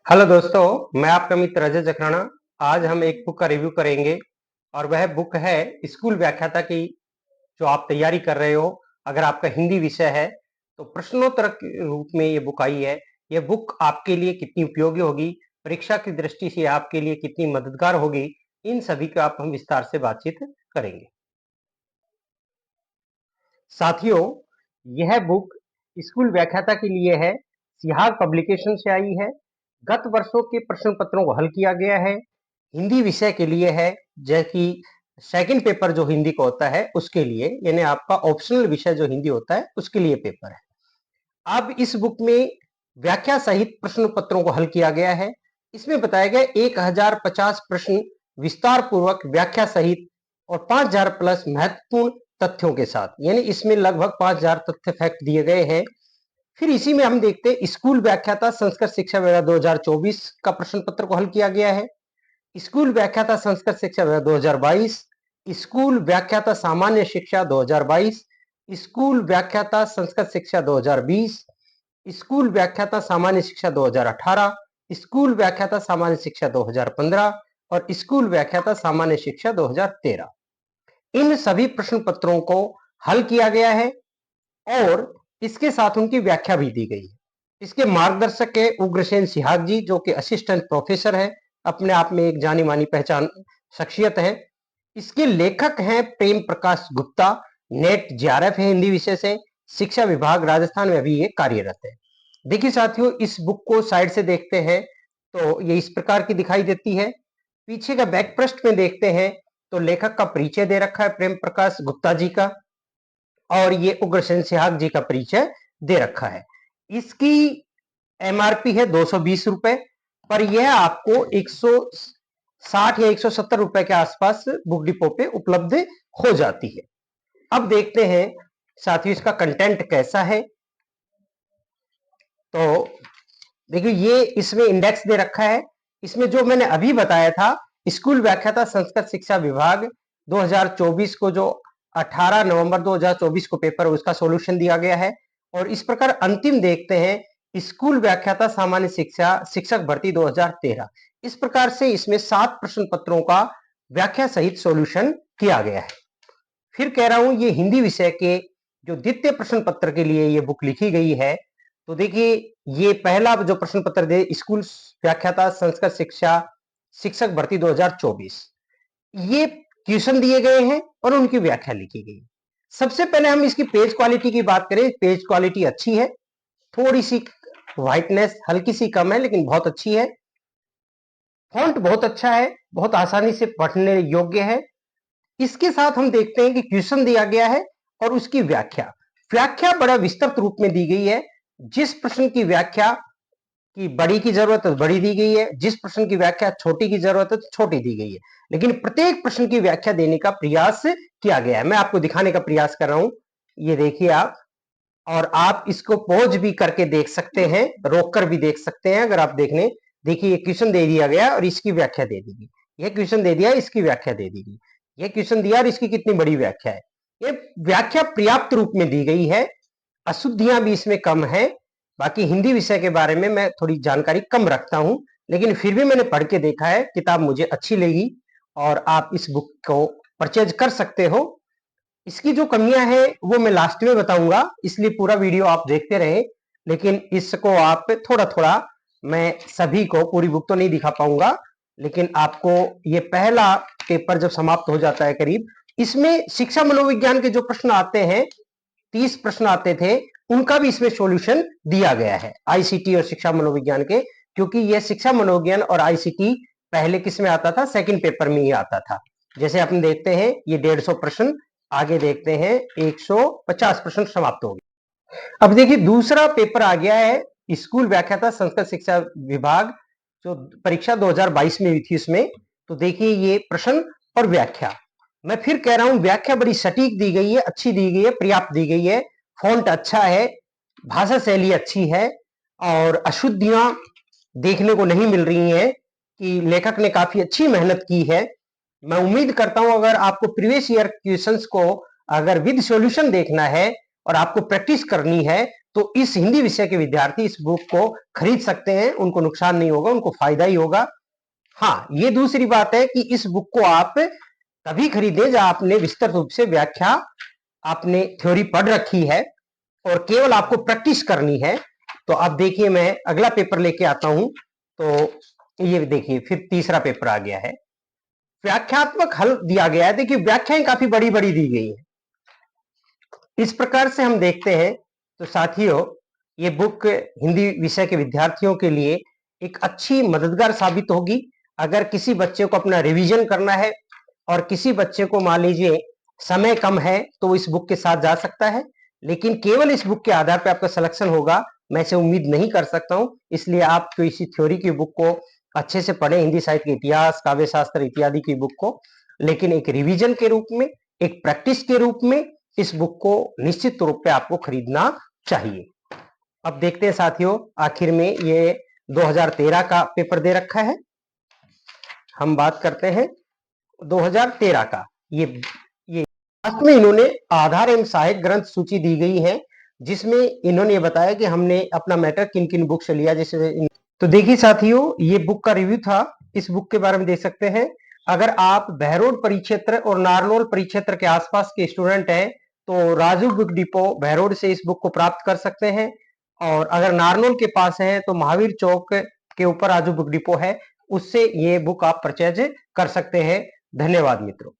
Hello दोस्तों, मैं आपका मित्र अजय जखराना। आज हम एक बुक का रिव्यू करेंगे और वह बुक है स्कूल व्याख्याता की। जो आप तैयारी कर रहे हो, अगर आपका हिंदी विषय है तो प्रश्नोत्तर के रूप में ये बुक आई है। ये बुक आपके लिए कितनी उपयोगी होगी, परीक्षा की दृष्टि से आपके लिए कितनी मददगार होगी, इन सभी का आप हम विस्तार से बातचीत करेंगे। साथियों, यह बुक स्कूल व्याख्याता के लिए है। सिहाग पब्लिकेशन से आई है। गत वर्षों के प्रश्न पत्रों को हल किया गया है। हिंदी विषय के लिए है, जैसे कि सेकंड पेपर जो हिंदी का होता है उसके लिए, यानी आपका ऑप्शनल विषय जो हिंदी होता है उसके लिए पेपर है। अब इस बुक में व्याख्या सहित प्रश्न पत्रों को हल किया गया है। इसमें बताया गया 1050 प्रश्न विस्तार पूर्वक व्याख्या सहित और 5000 प्लस महत्वपूर्ण तथ्यों के साथ, यानी इसमें लगभग 5000 तथ्य फैक्ट दिए गए हैं। फिर इसी में हम देखते हैं स्कूल व्याख्याता संस्कृत शिक्षा विभाग 2024 का प्रश्न पत्र को हल किया गया है। स्कूल व्याख्याता संस्कृत शिक्षा विभाग 2022, स्कूल व्याख्याता सामान्य शिक्षा 2022, स्कूल व्याख्याता संस्कृत शिक्षा 2020, स्कूल व्याख्याता सामान्य शिक्षा 2018, स्कूल व्याख्याता सामान्य शिक्षा 2015 और स्कूल व्याख्याता सामान्य शिक्षा 2013। इन सभी प्रश्न पत्रों को हल किया गया है और इसके साथ उनकी व्याख्या भी दी गई है। इसके मार्गदर्शक है उग्रसेन सिहाग जी, जो कि असिस्टेंट प्रोफेसर है, अपने आप में एक जानी मानी पहचान शख्सियत है। इसके लेखक हैं प्रेम प्रकाश गुप्ता, नेट जेआरएफ है हिंदी विषय से, शिक्षा विभाग राजस्थान में अभी ये कार्यरत है। देखिए साथियों, इस बुक को साइड से देखते हैं तो ये इस प्रकार की दिखाई देती है। पीछे का बैक पृष्ठ में देखते हैं तो लेखक का परिचय दे रखा है प्रेम प्रकाश गुप्ता जी का, और ये उग्रसेन सिहाग जी का परिचय दे रखा है। इसकी एमआरपी है 220 रुपए, पर यह आपको 160 या 170 रुपए के आसपास बुक डिपो पे उपलब्ध हो जाती है। अब देखते हैं साथियों इसका कंटेंट कैसा है। तो देखिए, ये इसमें इंडेक्स दे रखा है। इसमें जो मैंने अभी बताया था, स्कूल व्याख्याता संस्कृत शिक्षा विभाग 2024 को जो 18 नवंबर 2024 को पेपर उसका सॉल्यूशन दिया गया है। और इस प्रकार अंतिम देखते हैं स्कूल व्याख्याता सामान्य शिक्षा शिक्षक भर्ती 2013। इस प्रकार से इसमें 7 प्रश्न पत्रों का व्याख्या सहित सॉल्यूशन किया गया है। फिर कह रहा हूं, ये हिंदी विषय के जो द्वितीय प्रश्न पत्र के लिए ये बुक लिखी गई है। तो देखिए, ये पहला जो प्रश्न पत्र दे स्कूल व्याख्याता संस्कृत शिक्षा शिक्षक भर्ती 2024, ये क्वेश्चन दिए गए हैं और उनकी व्याख्या लिखी गई। सबसे पहले हम इसकी पेज क्वालिटी की बात करें। पेज क्वालिटी अच्छी है, थोड़ी सी व्हाइटनेस हल्की सी कम है, लेकिन बहुत अच्छी है। फॉन्ट बहुत अच्छा है, बहुत आसानी से पढ़ने योग्य है। इसके साथ हम देखते हैं कि क्वेश्चन दिया गया है और उसकी व्याख्या व्याख्या बड़ा विस्तृत रूप में दी गई है। जिस प्रश्न की व्याख्या की बड़ी की जरूरत है बड़ी दी गई है, जिस प्रश्न की व्याख्या छोटी की जरूरत है तो छोटी दी गई है, लेकिन प्रत्येक प्रश्न की व्याख्या देने का प्रयास किया गया है। मैं आपको दिखाने का प्रयास कर रहा हूं, ये देखिए आप, और आप इसको पॉज भी करके देख सकते हैं, रोक कर भी देख सकते हैं अगर आप देखने। देखिए, ये क्वेश्चन दे दिया गया और इसकी व्याख्या दे दी गई। यह क्वेश्चन दे दिया, इसकी व्याख्या दे दी गई। यह क्वेश्चन दिया और इसकी कितनी बड़ी व्याख्या है। ये व्याख्या पर्याप्त रूप में दी गई है, अशुद्धियां भी इसमें कम है। बाकी हिंदी विषय के बारे में मैं थोड़ी जानकारी कम रखता हूं, लेकिन फिर भी मैंने पढ़ के देखा है, किताब मुझे अच्छी लगी और आप इस बुक को परचेज कर सकते हो। इसकी जो कमियां हैं वो मैं लास्ट में बताऊंगा, इसलिए पूरा वीडियो आप देखते रहे। लेकिन इसको आप थोड़ा थोड़ा, मैं सभी को पूरी बुक तो नहीं दिखा पाऊंगा, लेकिन आपको ये पहला पेपर जब समाप्त हो जाता है करीब, इसमें शिक्षा मनोविज्ञान के जो प्रश्न आते हैं, 30 प्रश्न आते थे, उनका भी इसमें सॉल्यूशन दिया गया है, आईसीटी और शिक्षा मनोविज्ञान के। क्योंकि यह शिक्षा मनोविज्ञान और आईसीटी पहले किस में आता था, सेकंड पेपर में ही आता था। जैसे अपन देखते हैं ये 150 प्रश्न, आगे देखते हैं 150 प्रश्न समाप्त हो गए। अब देखिए, दूसरा पेपर आ गया है स्कूल व्याख्याता संस्कृत शिक्षा विभाग, जो परीक्षा 2022 में हुई थी उसमें। तो देखिए, ये प्रश्न और व्याख्या, मैं फिर कह रहा हूं, व्याख्या बड़ी सटीक दी गई है, अच्छी दी गई है, पर्याप्त दी गई है। फॉन्ट अच्छा है, भाषा शैली अच्छी है, और अशुद्धियां देखने को नहीं मिल रही हैं, कि लेखक ने काफी अच्छी मेहनत की है। मैं उम्मीद करता हूं, अगर आपको प्रीवियस ईयर क्वेश्चंस को अगर विद सॉल्यूशन देखना है और आपको प्रैक्टिस करनी है, तो इस हिंदी विषय के विद्यार्थी इस बुक को खरीद सकते हैं, उनको नुकसान नहीं होगा, उनको फायदा ही होगा। हाँ, ये दूसरी बात है कि इस बुक को आप तभी खरीदें जब आपने विस्तृत रूप से व्याख्या, आपने थ्योरी पढ़ रखी है और केवल आपको प्रैक्टिस करनी है। तो अब देखिए मैं अगला पेपर लेके आता हूं। तो ये देखिए फिर तीसरा पेपर आ गया है, व्याख्यात्मक हल दिया गया है। देखिए व्याख्याएं काफी बड़ी बड़ी दी गई है। इस प्रकार से हम देखते हैं तो साथियों, ये बुक हिंदी विषय के विद्यार्थियों के लिए एक अच्छी मददगार साबित होगी। अगर किसी बच्चे को अपना रिवीजन करना है और किसी बच्चे को मान लीजिए समय कम है तो वो इस बुक के साथ जा सकता है, लेकिन केवल इस बुक के आधार पर आपका सिलेक्शन होगा मैं इसे उम्मीद नहीं कर सकता हूं। इसलिए आप तो इसी थ्योरी की बुक को अच्छे से पढ़ें, हिंदी साहित्य के इतिहास, काव्य शास्त्र इत्यादि की बुक को, लेकिन एक रिवीजन के रूप में, एक प्रैक्टिस के रूप में इस बुक को निश्चित रूप पे आपको खरीदना चाहिए। अब देखते हैं साथियों, आखिर में ये 2013 का पेपर दे रखा है। हम बात करते हैं 2013 का। ये लास्ट में इन्होंने आधार एवं सहायक ग्रंथ सूची दी गई है, जिसमें इन्होंने बताया कि हमने अपना मैटर किन किन बुक से लिया। जैसे तो देखिए साथियों, ये बुक का रिव्यू था, इस बुक के बारे में देख सकते हैं। अगर आप बहरोड परिक्षेत्र और नारनौल परिक्षेत्र के आसपास के स्टूडेंट हैं तो राजू बुक डिपो बहरोड से इस बुक को प्राप्त कर सकते हैं, और अगर नारनौल के पास है तो महावीर चौक के ऊपर राजू बुक डिपो है, उससे ये बुक आप परचेज कर सकते हैं। धन्यवाद मित्रों।